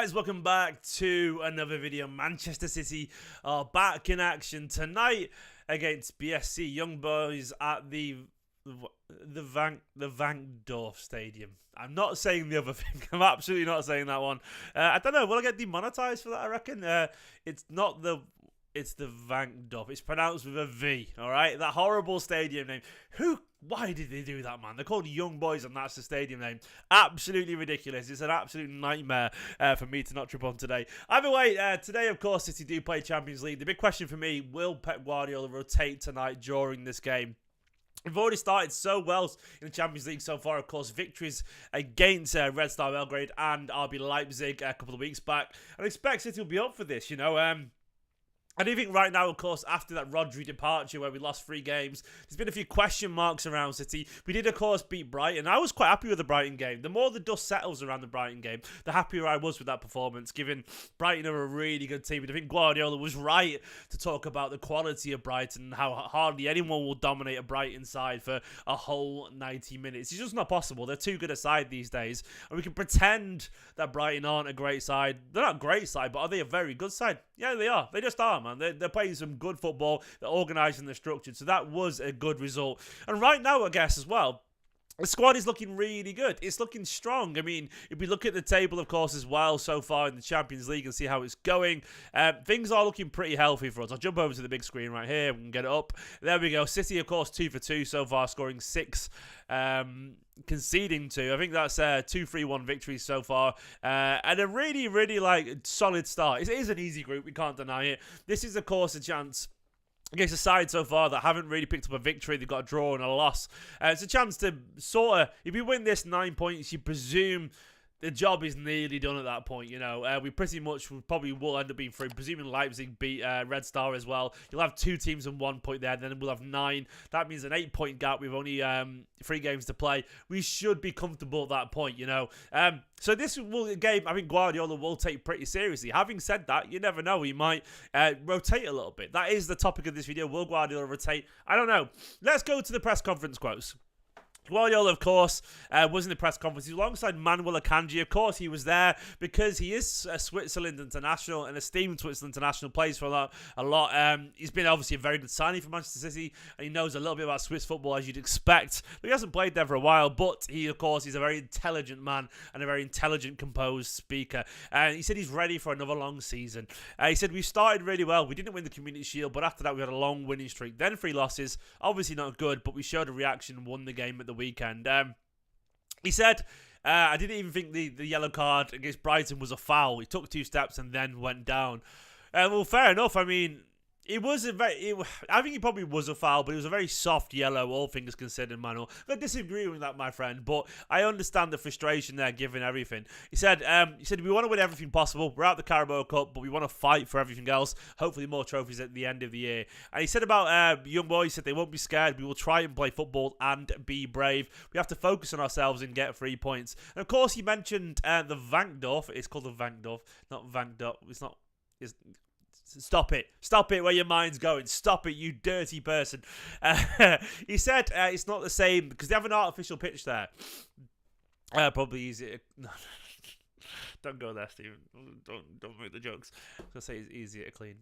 Guys, welcome back to another video. Manchester City are back in action tonight against BSC Young Boys at the Vankdorf Stadium. I'm not saying the other thing. I'm absolutely not saying that one. I don't know. Will I get demonetized for that? I reckon. It's the Vankdorf. It's pronounced with a V. All right. That horrible stadium name. Why did they do that, man? They're called Young Boys and that's the stadium name. Absolutely ridiculous. It's an absolute nightmare for me to not trip on today. Either way, today, of course, City do play Champions League. The big question for me, will Pep Guardiola rotate tonight during this game? We've already started so well in the Champions League so far, of course. Victories against Red Star Belgrade and RB Leipzig a couple of weeks back. And I expect City will be up for this, you know. I do think right now, of course, after that Rodri departure where we lost 3 games, there's been a few question marks around City. We did, of course, beat Brighton. I was quite happy with the Brighton game. The more the dust settles around the Brighton game, the happier I was with that performance, given Brighton are a really good team. And I think Guardiola was right to talk about the quality of Brighton and how hardly anyone will dominate a Brighton side for a whole 90 minutes. It's just not possible. They're too good a side these days. And we can pretend that Brighton aren't a great side. They're not a great side, but are they a very good side? Yeah, they are. They just are, man. They're playing some good football. They're organised and they're structured. So that was a good result. And right now, I guess, as well, the squad is looking really good. It's looking strong. I mean, if we look at the table, of course, as well, so far in the Champions League and see how it's going, things are looking pretty healthy for us. I'll jump over to the big screen right here. We can get it up. There we go. City, of course, 2 for 2 so far, scoring 6, conceding 2. I think that's 2-3-1 victories so far. And a really, really, solid start. It is an easy group. We can't deny it. This is, of course, a chance against a side so far that haven't really picked up a victory. They've got a draw and a loss. It's a chance to sort of, if we win this 9 points, you presume the job is nearly done at that point, you know. We pretty much probably will end up being through, presuming Leipzig beat Red Star as well. You'll have 2 teams and 1 point there, then we'll have 9. That means an 8-point gap with only 3 games to play. We should be comfortable at that point, you know. So this game, I think Guardiola will take pretty seriously. Having said that, you never know. He might rotate a little bit. That is the topic of this video. Will Guardiola rotate? I don't know. Let's go to the press conference quotes. Guardiola, of course, was in the press conference. He was alongside Manuel Akanji. Of course, he was there because he is a Switzerland international, an esteemed Switzerland international, plays for a lot. He's been obviously a very good signing for Manchester City, and he knows a little bit about Swiss football, as you'd expect. But he hasn't played there for a while, but he, of course, is a very intelligent man and a very intelligent, composed speaker. And he said he's ready for another long season. He said, we started really well. We didn't win the Community Shield, but after that, we had a long winning streak. Then 3 losses. Obviously not good, but we showed a reaction and won the game at the weekend. He said, I didn't even think the yellow card against Brighton was a foul. He took 2 steps and then went down. Well, fair enough. I mean, it was I think it probably was a foul, but it was a very soft yellow, all things considered, Manuel. I disagree with that, my friend, but I understand the frustration there, given everything. He said, we want to win everything possible. We're out the Carabao Cup, but we want to fight for everything else. Hopefully more trophies at the end of the year. And he said about young boys, he said they won't be scared. We will try and play football and be brave. We have to focus on ourselves and get 3 points. And of course, he mentioned the Vankdorf. It's called the Vankdorf, not Vankdorf. It's not. Stop it. Stop it where your mind's going. Stop it, you dirty person. He said it's not the same because they have an artificial pitch there. Probably easier. No, don't go there, Stephen. Don't make the jokes. I was going to say it's easier to clean.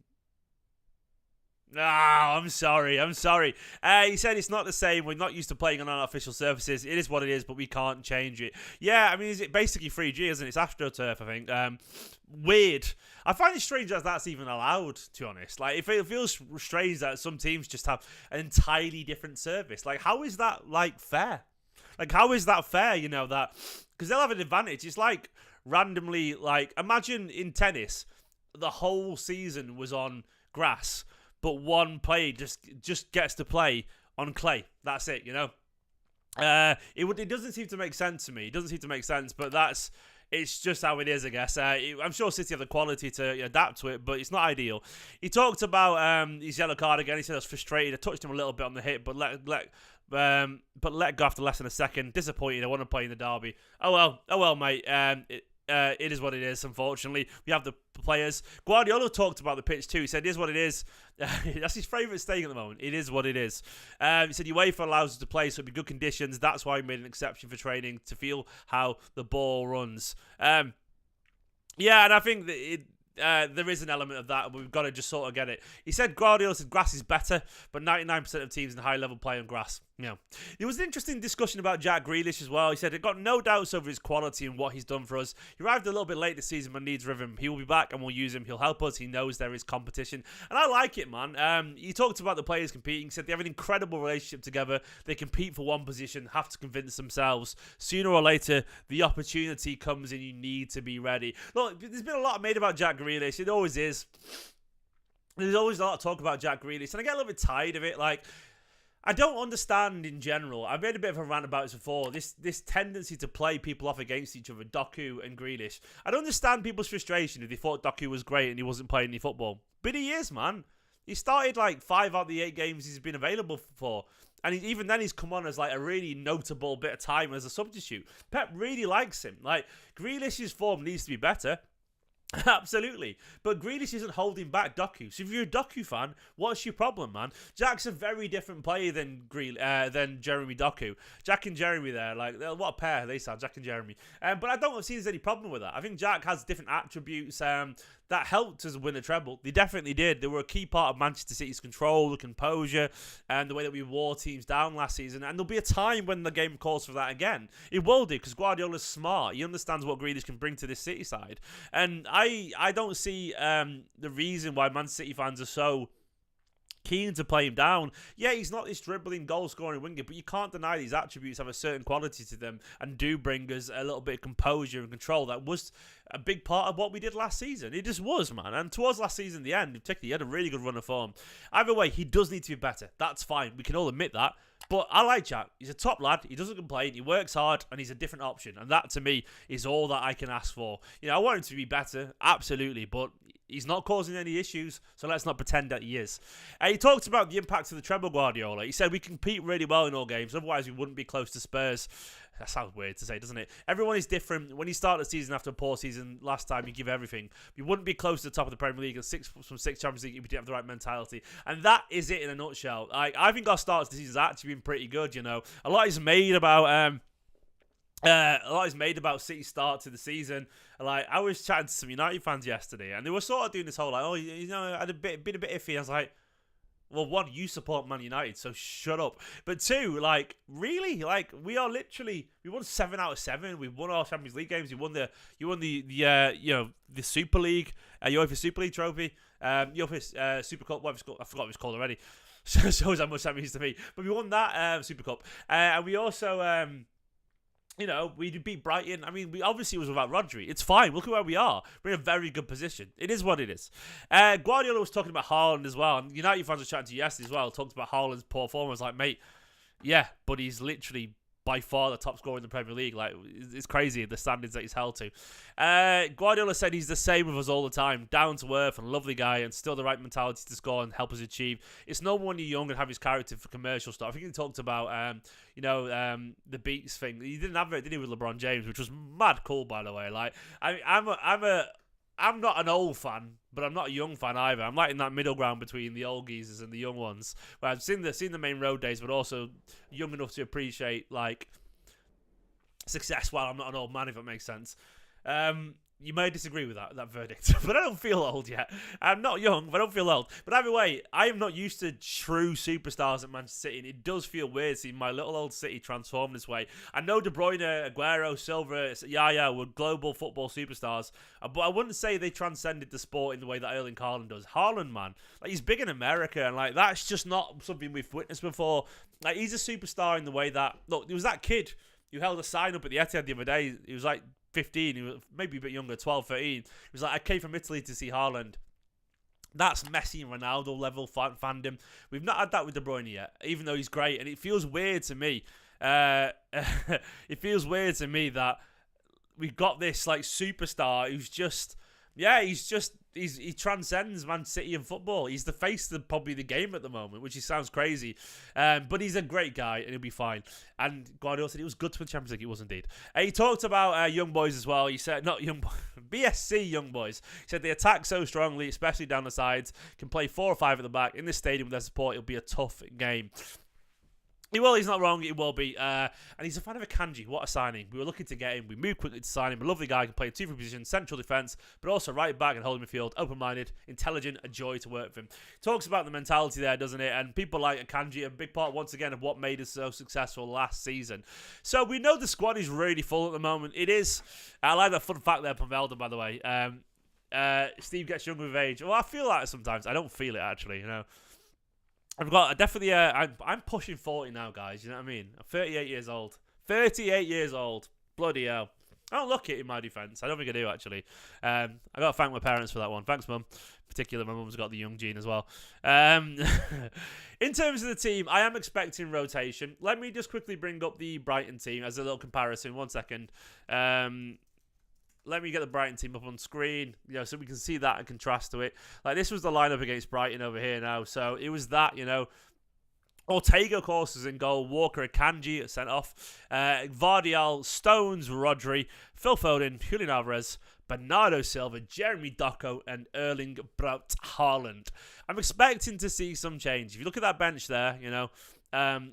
No, I'm sorry. He said it's not the same. We're not used to playing on artificial surfaces. It is what it is, but we can't change it. Yeah, I mean, is it basically 3G, isn't it? It's AstroTurf, I think. Weird. I find it strange that that's even allowed, to be honest. Like, it feels strange that some teams just have an entirely different service. Like, how is that, fair? Like, how is that fair, you know, that... Because they'll have an advantage. It's like, randomly, imagine in tennis, the whole season was on grass, but one player just gets to play on clay. That's it, you know. It doesn't seem to make sense to me. It doesn't seem to make sense, but it's just how it is, I guess. I'm sure City have the quality to adapt to it, but it's not ideal. He talked about his yellow card again. He said I was frustrated. I touched him a little bit on the hip, but let go after less than a second. Disappointed. I want to play in the derby. Oh well, mate. It is what it is, unfortunately. We have the players. Guardiola talked about the pitch too. He said, it is what it is. That's his favourite saying at the moment. It is what it is. He said, UEFA allows us to play, so it'll be good conditions. That's why we made an exception for training, to feel how the ball runs. Yeah, and I think that there is an element of that, but we've got to just sort of get it. He said Guardiola said grass is better, but 99% of teams in high level play on grass. There was an interesting discussion about Jack Grealish as well. He said, I've got no doubts over his quality and what he's done for us. He arrived a little bit late this season but needs rhythm. He will be back and we'll use him. He'll help us. He knows there is competition. And I like it, man. He talked about the players competing. He said they have an incredible relationship together. They compete for one position, have to convince themselves. Sooner or later, the opportunity comes and you need to be ready. Look, there's been a lot made about Jack Grealish. It always is. There's always a lot of talk about Jack Grealish. And I get a little bit tired of it. I don't understand in general. I've made a bit of a rant about this before. This tendency to play people off against each other, Doku and Grealish. I don't understand people's frustration if they thought Doku was great and he wasn't playing any football. But he is, man. He started 5 out of the 8 games he's been available for. And even then he's come on as a really notable bit of time as a substitute. Pep really likes him. Grealish's form needs to be better. Absolutely. But Grealish isn't holding back Doku. So if you're a Doku fan, what's your problem, man? Jack's a very different player than Jeremy Doku. Jack and Jeremy there, what a pair they sound, Jack and Jeremy. But I don't see there's any problem with that. I think Jack has different attributes that helped us win a treble. They definitely did. They were a key part of Manchester City's control, the composure, and the way that we wore teams down last season. And there'll be a time when the game calls for that again. It will do, because Guardiola's smart. He understands what Grealish can bring to this City side. And I don't see the reason why Man City fans are so keen to play him down. Yeah, he's not this dribbling, goal-scoring winger, but you can't deny these attributes have a certain quality to them and do bring us a little bit of composure and control. That was a big part of what we did last season. It just was, man. And towards last season, the end, particularly, he had a really good run of form. Either way, he does need to be better. That's fine. We can all admit that. But I like Jack. He's a top lad. He doesn't complain. He works hard, and he's a different option. And that, to me, is all that I can ask for. I want him to be better, absolutely, but he's not causing any issues, so let's not pretend that he is. He talked about the impact of the treble, Guardiola. He said we compete really well in all games, otherwise we wouldn't be close to Spurs. That sounds weird to say, doesn't it? Everyone is different. When you start the season after a poor season last time, you give everything. You wouldn't be close to the top of the Premier League and from 6 Champions League if you didn't have the right mentality. And that is it in a nutshell. I think our start to the season has actually been pretty good, A lot is made about City's start to the season. I was chatting to some United fans yesterday, and they were sort of doing this whole I had been a bit iffy. I was like, well, 1, you support Man United, so shut up. But 2, really, we are literally, we won 7 out of 7. We won our Champions League games. You won the Super League, UEFA Super League trophy, UEFA Super Cup. I forgot what it's called already. Shows how much that means to me. But we won that Super Cup, and we also. We beat Brighton. I mean, we obviously was without Rodri. It's fine. Look at where we are. We're in a very good position. It is what it is. Guardiola was talking about Haaland as well. And United fans were chatting to you yesterday as well. Talked about Haaland's poor form. I was like, mate, yeah, but he's literally by far the top scorer in the Premier League. It's crazy the standards that he's held to. Guardiola said he's the same with us all the time. Down to earth and lovely guy and still the right mentality to score and help us achieve. It's no when you're young and have his character for commercial stuff. I think he talked about, the beats thing. He didn't have it, did he, with LeBron James, which was mad cool, by the way. I'm not an old fan, but I'm not a young fan either. I'm in that middle ground between the old geezers and the young ones. Where I've seen the main road days, but also young enough to appreciate success while I'm not an old man, if that makes sense. You may disagree with that verdict, but I don't feel old yet. I'm not young, but I don't feel old. But either way, I am not used to true superstars at Manchester City, and it does feel weird seeing my little old City transform this way. I know De Bruyne, Aguero, Silva, Yaya were global football superstars, but I wouldn't say they transcended the sport in the way that Erling Haaland does. Haaland, man, he's big in America, and that's just not something we've witnessed before. He's a superstar in the way that, look, there was that kid who held a sign up at the Etihad the other day. He was 15, he was maybe a bit younger, 12, 13. He was I came from Italy to see Haaland. That's Messi and Ronaldo level fandom. We've not had that with De Bruyne yet, even though he's great. And it feels weird to me. It feels weird to me that we've got this superstar who's just, he transcends Man City and football. He's the face of probably the game at the moment, which sounds crazy. But he's a great guy and he'll be fine. And Guardiola said it was good to win Champions League. It was indeed. He talked about Young Boys as well. He said, not Young Boys, BSC Young Boys. He said they attack so strongly, especially down the sides, can play 4 or 5 at the back. In this stadium with their support, it'll be a tough game. He will, he's not wrong, it will be. And he's a fan of a Kanji. What a signing. We were looking to get him. We moved quickly to sign him. A lovely guy, can play in two different positions, central defence, but also right back and holding midfield, open-minded, intelligent, a joy to work with him. Talks about the mentality there, doesn't it? And people like Akanji, a big part, once again, of what made us so successful last season. So we know the squad is really full at the moment. It is. I like that fun fact there from Velda, by the way. Steve gets younger with age. Well, I feel that sometimes. I don't feel it, actually, you know. I've got definitely. I'm pushing 40 now, guys. You know what I mean? I'm 38 years old. 38 years old. Bloody hell. I don't look it in my defence. I don't think I do, actually. I got to thank my parents for that one. Thanks, Mum. Particularly, my mum's got the young gene as well. In terms of the team, I am expecting rotation. Let me just quickly bring up the Brighton team as a little comparison. 1 second. Let me get the Brighton team up on screen, you know, so we can see that and contrast to it. Like, this was the lineup against Brighton over here now. So it was that, you know. Ortega, of course, is in goal. Walker, Akanji, sent off. Vardial, Stones, Rodri, Phil Foden, Julian Alvarez, Bernardo Silva, Jeremy Doku, and Erling Braut Haaland. I'm expecting to see some change. If you look at that bench there, you know,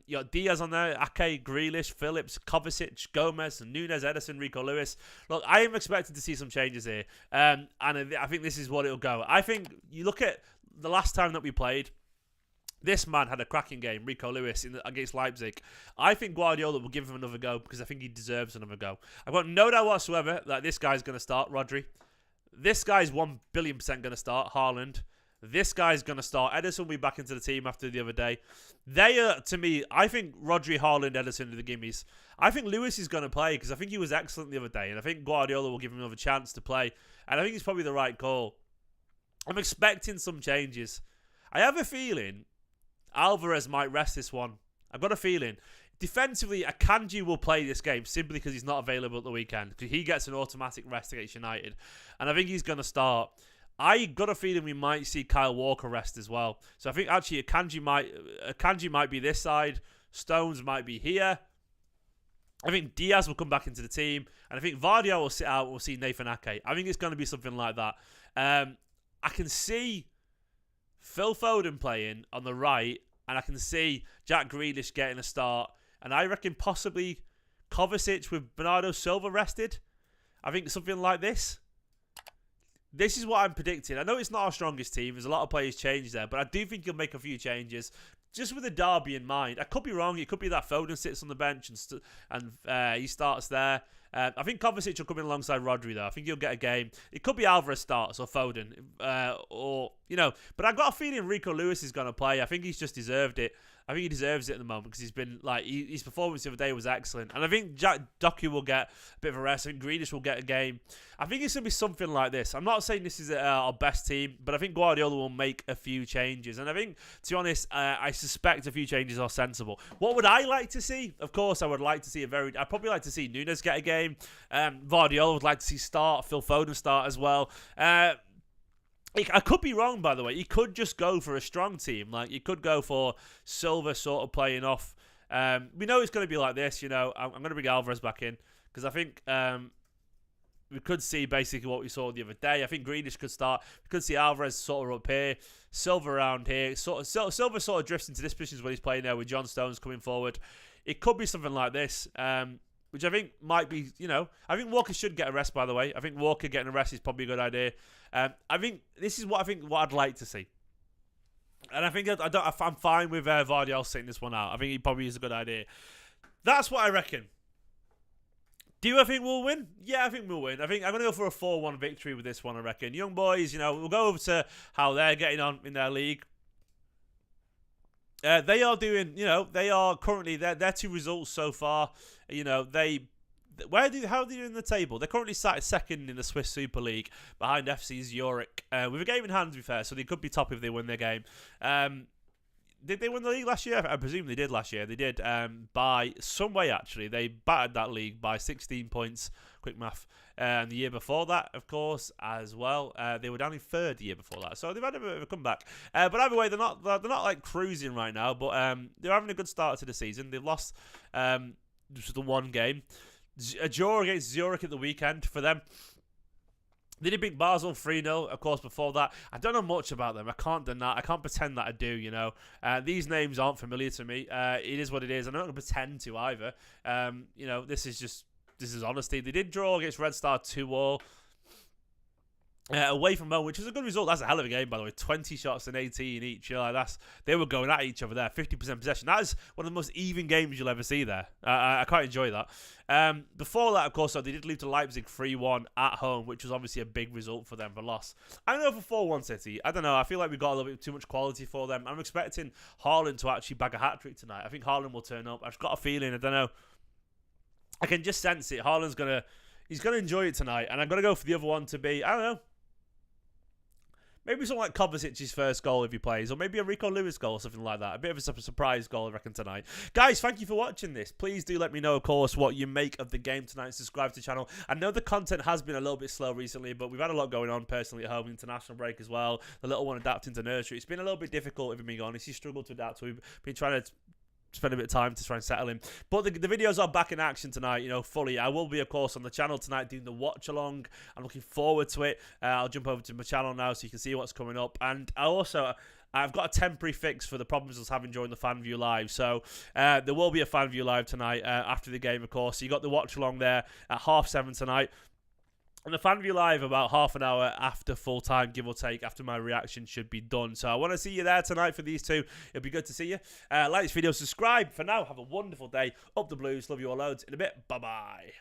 you got Diaz on there, Ake, Grealish, Phillips, Kovacic, Gomez, Nunes, Ederson, Rico Lewis. Look, I am expecting to see some changes here. And I think this is what it'll go. I think you look at the last time that we played, this man had a cracking game, Rico Lewis, against Leipzig. I think Guardiola will give him another go because I think he deserves another go. I've got no doubt whatsoever that this guy's going to start, Rodri. This guy's 1,000,000,000% going to start, Haaland. This guy's going to start. Ederson will be back into the team after the other day. They are, to me, I think Rodri, Haaland, Ederson are the gimmies. I think Lewis is going to play because I think he was excellent the other day. And I think Guardiola will give him another chance to play. And I think it's probably the right call. I'm expecting some changes. I have a feeling Alvarez might rest this one. I've got a feeling. Defensively, Akanji will play this game simply because he's not available at the weekend. Because he gets an automatic rest against United. And I think he's going to start. I got a feeling we might see Kyle Walker rest as well. So I think actually Akanji might be this side. Stones might be here. I think Diaz will come back into the team. And I think Vardial will sit out. We'll see Nathan Ake. I think it's going to be something like that. I can see Phil Foden playing on the right, and I can see Jack Grealish getting a start. And I reckon possibly Kovacic with Bernardo Silva rested. I think something like this. This is what I'm predicting. I know it's not our strongest team. There's a lot of players changed there, but I do think he'll make a few changes. Just with the derby in mind. I could be wrong. It could be that Foden sits on the bench and he starts there. I think Kovacic will come in alongside Rodri, though. I think he'll get a game. It could be Alvarez starts or Foden. But I've got a feeling Rico Lewis is going to play. I think he's just deserved it. I think he deserves it at the moment because he's been, like, his performance the other day was excellent. And I think Jack Doku will get a bit of a rest. I think Grealish will get a game. I think it's going to be something like this. I'm not saying this is our best team, but I think Guardiola will make a few changes. And I think, to be honest, I suspect a few changes are sensible. What would I like to see? Of course, I would like to see I'd probably like to see Nunes get a game. Guardiola would like to see start. Phil Foden start as well. I could be wrong, by the way. He could just go for a strong team. Like, he could go for Silva sort of playing off. We know it's going to be like this, you know. I'm going to bring Alvarez back in because I think we could see basically what we saw the other day. I think Grealish could start. We could see Alvarez sort of up here, Silva around here. Silva sort of drifts into this position when he's playing there with John Stones coming forward. It could be something like this. Which I think might be, you know, I think Walker should get a rest, by the way. I think Walker getting a rest is probably a good idea. I think this is what I'd like to see. And I think I'm fine with Vardial sitting this one out. I think he probably is a good idea. That's what I reckon. Do I think we'll win? Yeah, I think we'll win. I think I'm going to go for a 4-1 victory with this one, I reckon. Young Boys, you know, we'll go over to how they're getting on in their league. They are doing, you know, they are currently, their two results so far, you know, how are they doing in the table? They're currently sat second in the Swiss Super League behind FC Zurich. With a game in hand, to be fair, so they could be top if they win their game. Did they win the league last year? I presume they did last year. They did by some way, actually. They battered that league by 16 points. Quick math. And the year before that, of course, as well. They were down in third the year before that. So they've had a bit of a comeback. But either way, they're not like cruising right now. But they're having a good start to the season. They've lost just the one game. A draw against Zurich at the weekend for them. They did beat Basel 3-0, of course, before that. I don't know much about them. I can't deny. I can't pretend that I do, you know. These names aren't familiar to me. It is what it is. I'm not going to pretend to either. You know, this is honesty. They did draw against Red Star 2-all. Away from home, which was a good result. That's a hell of a game, by the way. 20 shots and 18 each. You know, they were going at each other there. 50% possession. That is one of the most even games you'll ever see there. I quite enjoy that. Before that, of course, they did lose to Leipzig 3-1 at home, which was obviously a big result for them for loss. I don't know for 4-1 City. I don't know. I feel like we got a little bit too much quality for them. I'm expecting Haaland to actually bag a hat-trick tonight. I think Haaland will turn up. I've just got a feeling. I don't know. I can just sense it. Haaland's he's gonna enjoy it tonight, and I'm gonna go for the other one to be, I don't know, maybe something like Kovacic's first goal if he plays, or maybe a Rico Lewis goal or something like that. A bit of a surprise goal, I reckon, tonight. Guys, thank you for watching this. Please do let me know, of course, what you make of the game tonight. Subscribe to the channel. I know the content has been a little bit slow recently, but we've had a lot going on personally at home, international break as well. The little one adapting to nursery. It's been a little bit difficult, if I'm being honest. He's struggled to adapt, so we've been trying to spend a bit of time to try and settle him. But the videos are back in action tonight, you know, fully. I will be, of course, on the channel tonight doing the watch along. I'm looking forward to it. I'll jump over to my channel now so you can see what's coming up. And I've got a temporary fix for the problems I was having during the fan view live. So there will be a fan view live tonight after the game, of course. So you got the watch along there at 7:30 tonight. And the fan view live about half an hour after full time, give or take, after my reaction should be done. So I want to see you there tonight for these two. It'll be good to see you. Like this video, subscribe. For now, have a wonderful day. Up the Blues. Love you all loads. In a bit. Bye-bye.